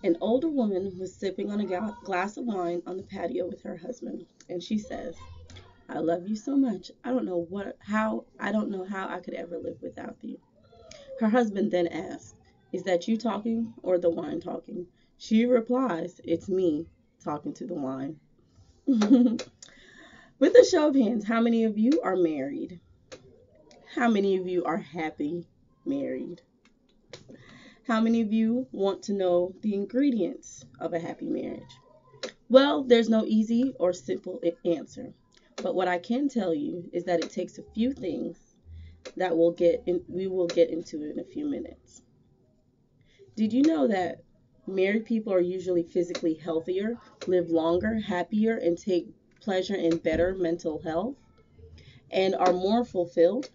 An older woman was sipping on a glass of wine on the patio with her husband, and she says, "I love you so much. I don't know how I could ever live without you." Her husband then asks, "Is that you talking or the wine talking?" She replies, "It's me talking to the wine." With a show of hands, how many of you are married? How many of you are happy married? How many of you want to know the ingredients of a happy marriage? Well, there's no easy or simple answer. But what I can tell you is that it takes a few things that we will get into in a few minutes. Did you know that married people are usually physically healthier, live longer, happier, and take pleasure in better mental health, and are more fulfilled?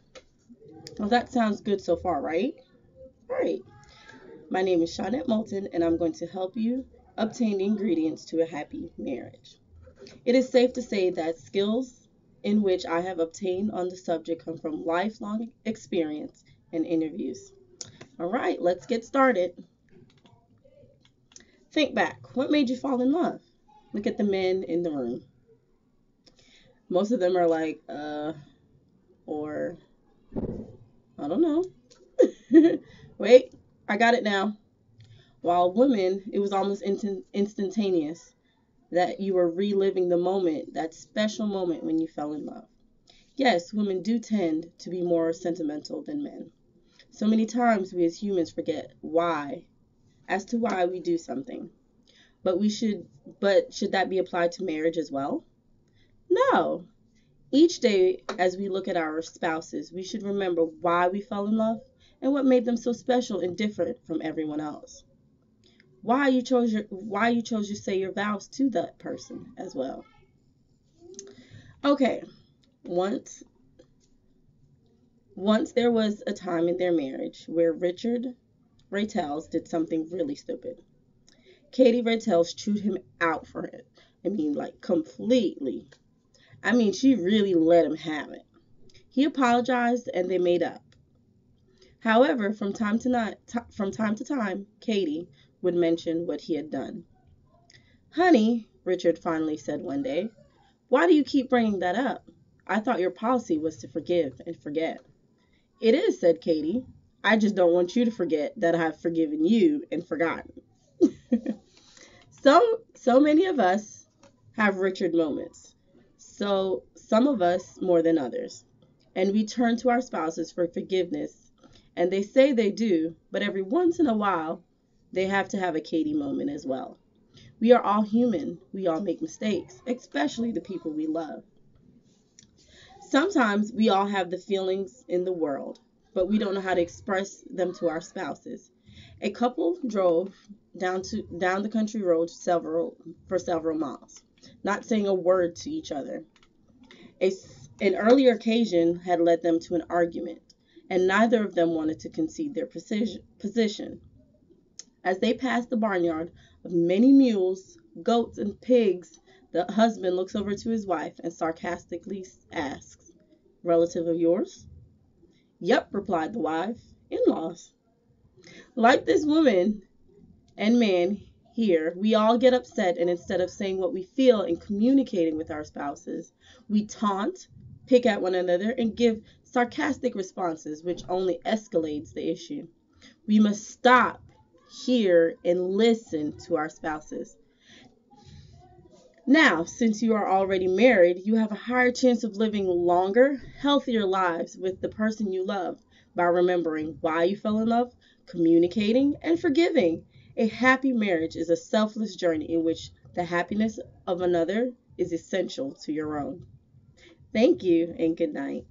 Well, that sounds good so far, right? Right. My name is Shawnette Moulton, and I'm going to help you obtain the ingredients to a happy marriage. It is safe to say that skills in which I have obtained on the subject come from lifelong experience and interviews. All right, let's get started. Think back. What made you fall in love? Look at the men in the room. Most of them are like, or I don't know. Wait, I got it now. While women, it was almost instantaneous that you were reliving the moment, that special moment when you fell in love. Yes, women do tend to be more sentimental than men. So many times we as humans forget as to why we do something. But should that be applied to marriage as well? No. Each day as we look at our spouses, we should remember why we fell in love and what made them so special and different from everyone else. Why you chose to say your vows to that person as well. Okay, once once there was a time in their marriage where Richard Raytels did something really stupid. Katie Raytels chewed him out for it. I mean, like completely. I mean, she really let him have it. He apologized and they made up. However, from time to time, Katie would mention what he had done. "Honey," Richard finally said one day, "why do you keep bringing that up? I thought your policy was to forgive and forget." "It is," said Katie. "I just don't want you to forget that I have forgiven you and forgotten." So many of us have Richard moments. So some of us more than others. And we turn to our spouses for forgiveness. And they say they do, but every once in a while, they have to have a Katie moment as well. We are all human. We all make mistakes, especially the people we love. Sometimes we all have the feelings in the world, but we don't know how to express them to our spouses. A couple drove down the country road for several miles, not saying a word to each other. A, an earlier occasion had led them to an argument, and neither of them wanted to concede their position. As they passed the barnyard of many mules, goats, and pigs, the husband looks over to his wife and sarcastically asks, "Relative of yours?" "Yep," replied the wife. "In-laws." Like this woman and man here, we all get upset, and instead of saying what we feel and communicating with our spouses, we taunt, pick at one another, and give sarcastic responses, which only escalates the issue. We must stop, hear, and listen to our spouses. Now, since you are already married, you have a higher chance of living longer, healthier lives with the person you love by remembering why you fell in love, communicating, and forgiving. A happy marriage is a selfless journey in which the happiness of another is essential to your own. Thank you and good night.